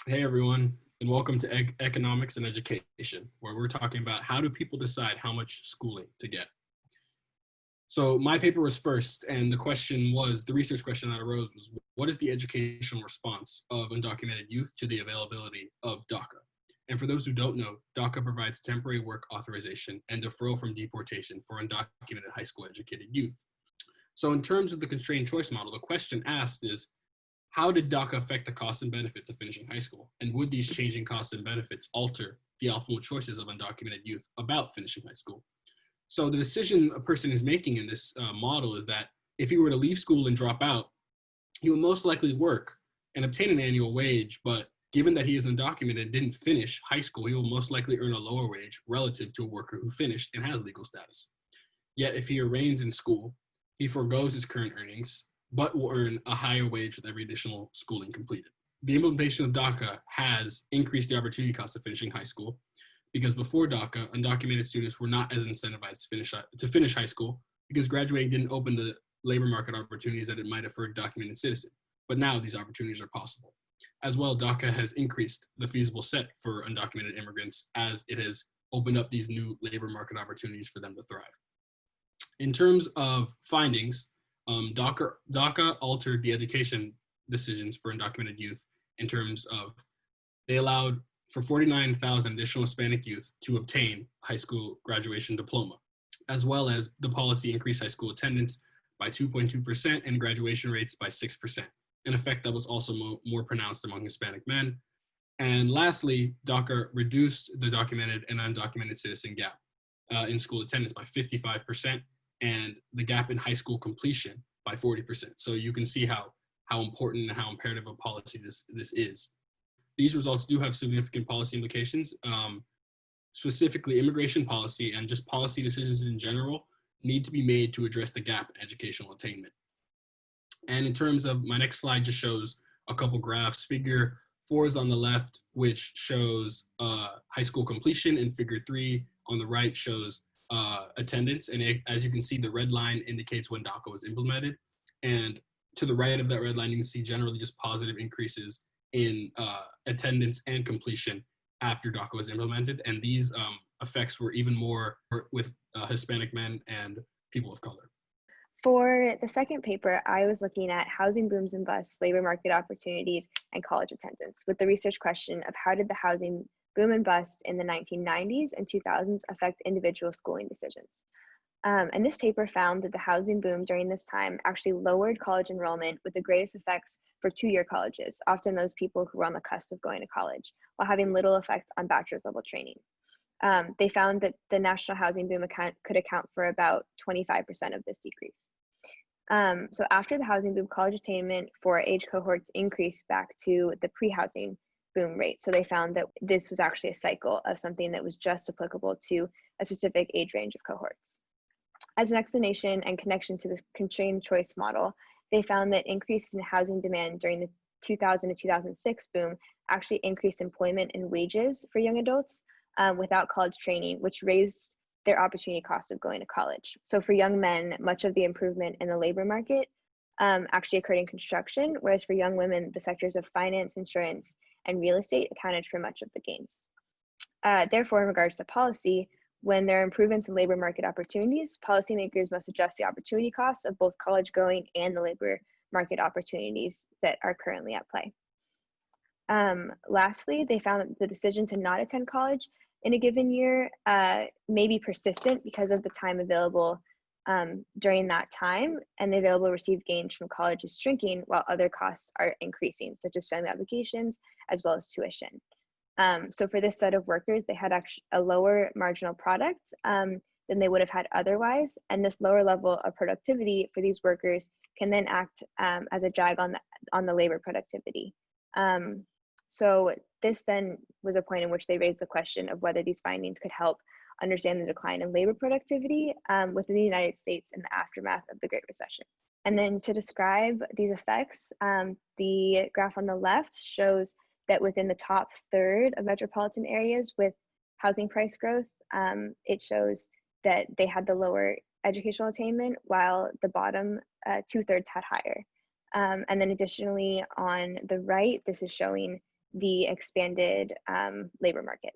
Hey everyone, and welcome to Economics and Education, where we're talking about how do people decide how much schooling to get. So my paper was first, and the research question that arose was, what is the educational response of undocumented youth to the availability of DACA? And for those who don't know, DACA provides temporary work authorization and deferral from deportation for undocumented high school educated youth. So in terms of the constrained choice model, the question asked is, how did DACA affect the costs and benefits of finishing high school? And would these changing costs and benefits alter the optimal choices of undocumented youth about finishing high school? So the decision a person is making in this model is that if he were to leave school and drop out, he will most likely work and obtain an annual wage, but given that he is undocumented and didn't finish high school, he will most likely earn a lower wage relative to a worker who finished and has legal status. Yet if he remains in school, he forgoes his current earnings, but will earn a higher wage with every additional schooling completed. The implementation of DACA has increased the opportunity cost of finishing high school because before DACA, undocumented students were not as incentivized to finish high school because graduating didn't open the labor market opportunities that it might have for a documented citizen. But now these opportunities are possible. As well, DACA has increased the feasible set for undocumented immigrants as it has opened up these new labor market opportunities for them to thrive. In terms of findings, DACA altered the education decisions for undocumented youth in terms of they allowed for 49,000 additional Hispanic youth to obtain high school graduation diploma, as well as the policy increased high school attendance by 2.2% and graduation rates by 6%, an effect that was also more pronounced among Hispanic men. And lastly, DACA reduced the documented and undocumented citizen gap in school attendance by 55% and the gap in high school completion by 40%. So you can see how important and how imperative a policy this is. These results do have significant policy implications. Specifically, immigration policy and just policy decisions in general need to be made to address the gap in educational attainment. And in terms of my next slide just shows a couple graphs. Figure 4 is on the left, which shows high school completion, and figure 3 on the right shows attendance. And as you can see, the red line indicates when DACA was implemented. And to the right of that red line, you can see generally just positive increases in attendance and completion after DACA was implemented. And these effects were even more with Hispanic men and people of color. For the second paper, I was looking at housing booms and busts, labor market opportunities, and college attendance with the research question of how did the housing boom and bust in the 1990s and 2000s affect individual schooling decisions. And this paper found that the housing boom during this time actually lowered college enrollment with the greatest effects for two-year colleges, often those people who were on the cusp of going to college, while having little effect on bachelor's level training. They found that the national housing boom could account for about 25% of this decrease. So after the housing boom, college attainment for age cohorts increased back to the pre-housing boom rate. So they found that this was actually a cycle of something that was just applicable to a specific age range of cohorts. As an explanation and connection to the constrained choice model, they found that increases in housing demand during the 2000 to 2006 boom actually increased employment and wages for young adults without college training, which raised their opportunity cost of going to college. So for young men, much of the improvement in the labor market actually occurred in construction, whereas for young women, the sectors of finance, insurance, and real estate accounted for much of the gains. Therefore, in regards to policy, when there are improvements in labor market opportunities, policymakers must adjust the opportunity costs of both college going and the labor market opportunities that are currently at play. Lastly, they found that the decision to not attend college in a given year may be persistent because of the time available during that time, and the available received gains from college is shrinking while other costs are increasing, such as family obligations as well as tuition. So for this set of workers, they had actually a lower marginal product than they would have had otherwise, and this lower level of productivity for these workers can then act as a drag on the labor productivity. So this then was a point in which they raised the question of whether these findings could help understand the decline in labor productivity within the United States in the aftermath of the Great Recession. And then to describe these effects, the graph on the left shows that within the top third of metropolitan areas with housing price growth, it shows that they had the lower educational attainment, while the bottom 2/3 had higher. And then additionally on the right, this is showing the expanded labor market.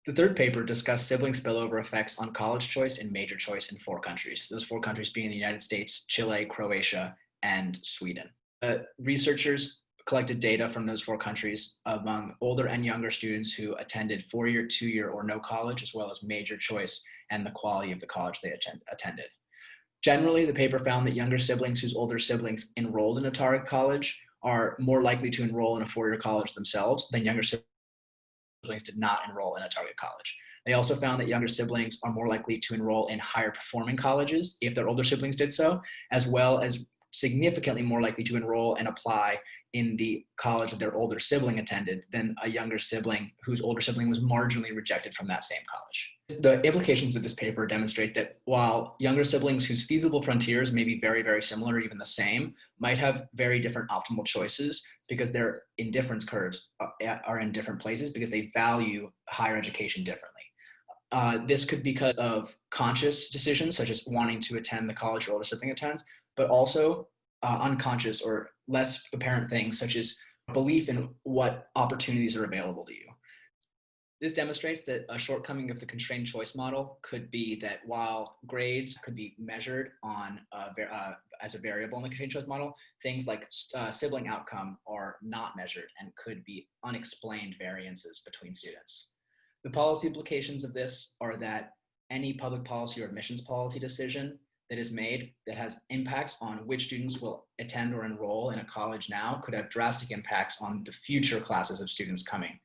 The third paper discussed sibling spillover effects on college choice and major choice in 4 countries, those 4 countries being the United States, Chile, Croatia, and Sweden. Researchers collected data from those 4 countries among older and younger students who attended 4-year, 2-year, or no college, as well as major choice and the quality of the college they attended. Generally, the paper found that younger siblings whose older siblings enrolled in a target college are more likely to enroll in a 4-year college themselves than younger siblings did not enroll in a target college. They also found that younger siblings are more likely to enroll in higher performing colleges if their older siblings did so, as well as significantly more likely to enroll and apply in the college that their older sibling attended than a younger sibling whose older sibling was marginally rejected from that same college. The implications of this paper demonstrate that while younger siblings whose feasible frontiers may be very, very similar or even the same, might have very different optimal choices because their indifference curves are in different places because they value higher education differently. This could be because of conscious decisions, such as wanting to attend the college your older sibling attends, but also unconscious or less apparent things, such as belief in what opportunities are available to you. This demonstrates that a shortcoming of the constrained choice model could be that while grades could be measured on as a variable in the constrained choice model, things like sibling outcome are not measured and could be unexplained variances between students. The policy implications of this are that any public policy or admissions policy decision that is made that has impacts on which students will attend or enroll in a college now could have drastic impacts on the future classes of students coming.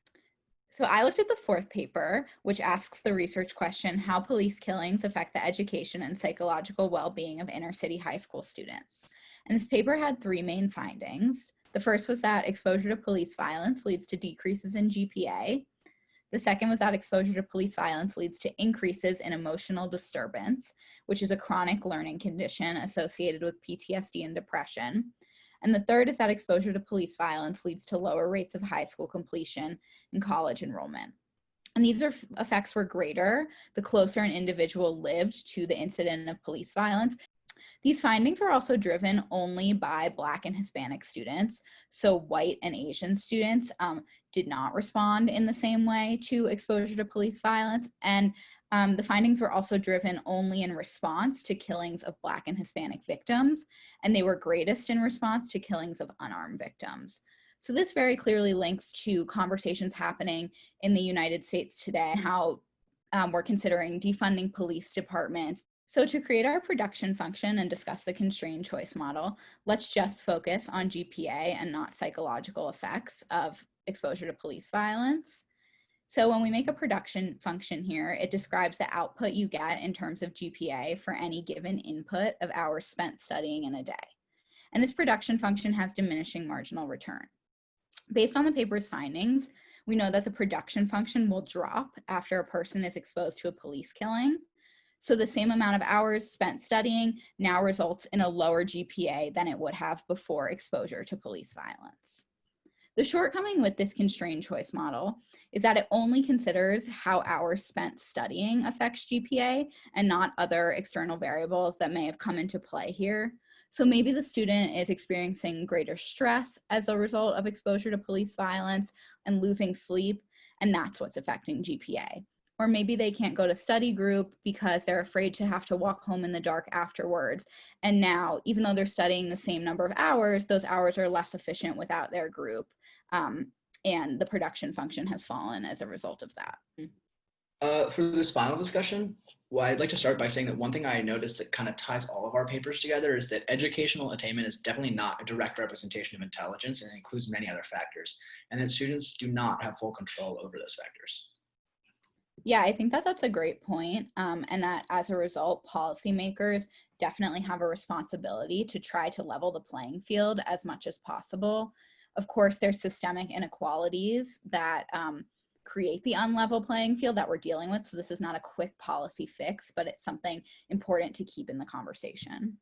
So I looked at the 4th paper, which asks the research question, how police killings affect the education and psychological well-being of inner city high school students. And this paper had 3 main findings. The first was that exposure to police violence leads to decreases in GPA. The second was that exposure to police violence leads to increases in emotional disturbance, which is a chronic learning condition associated with PTSD and depression. And the third is that exposure to police violence leads to lower rates of high school completion and college enrollment. And these effects were greater the closer an individual lived to the incident of police violence. These findings were also driven only by Black and Hispanic students. So white and Asian students did not respond in the same way to exposure to police violence. And the findings were also driven only in response to killings of Black and Hispanic victims, and they were greatest in response to killings of unarmed victims. So this very clearly links to conversations happening in the United States today, how we're considering defunding police departments. So to create our production function and discuss the constrained choice model, let's just focus on GPA and not psychological effects of exposure to police violence. So when we make a production function here, it describes the output you get in terms of GPA for any given input of hours spent studying in a day. And this production function has diminishing marginal return. Based on the paper's findings, we know that the production function will drop after a person is exposed to a police killing. So the same amount of hours spent studying now results in a lower GPA than it would have before exposure to police violence. The shortcoming with this constrained choice model is that it only considers how hours spent studying affects GPA and not other external variables that may have come into play here. So maybe the student is experiencing greater stress as a result of exposure to police violence and losing sleep, and that's what's affecting GPA. Or maybe they can't go to study group because they're afraid to have to walk home in the dark afterwards. And now, even though they're studying the same number of hours, those hours are less efficient without their group. And the production function has fallen as a result of that. For this final discussion, well, I'd like to start by saying that one thing I noticed that kind of ties all of our papers together is that educational attainment is definitely not a direct representation of intelligence, and it includes many other factors, and that students do not have full control over those factors. Yeah, I think that that's a great point, and that as a result, policymakers definitely have a responsibility to try to level the playing field as much as possible. Of course, there's systemic inequalities that create the unlevel playing field that we're dealing with. So this is not a quick policy fix, but it's something important to keep in the conversation.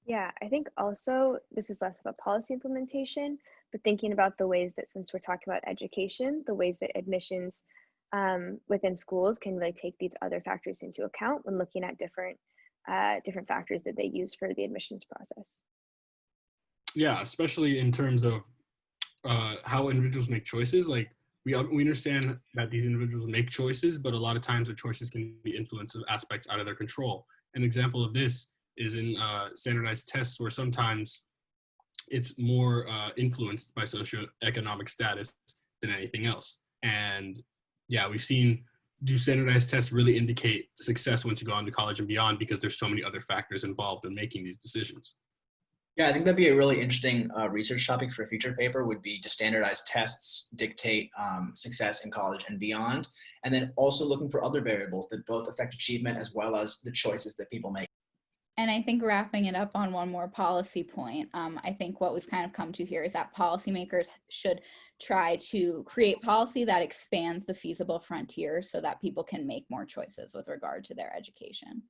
Yeah, I think also this is less of a policy implementation, but thinking about the ways that, since we're talking about education, the ways that admissions within schools can really take these other factors into account when looking at different factors that they use for the admissions process. Yeah, especially in terms of how individuals make choices. Like we understand that these individuals make choices, but a lot of times their choices can be influenced of aspects out of their control. An example of this is in standardized tests, where sometimes it's more influenced by socioeconomic status than anything else. And yeah, we've seen, do standardized tests really indicate success once you go on to college and beyond, because there's so many other factors involved in making these decisions? Yeah, I think that'd be a really interesting research topic for a future paper, would be, to standardized tests dictate success in college and beyond? And then also looking for other variables that both affect achievement as well as the choices that people make. And I think wrapping it up on one more policy point, I think what we've kind of come to here is that policymakers should try to create policy that expands the feasible frontier so that people can make more choices with regard to their education.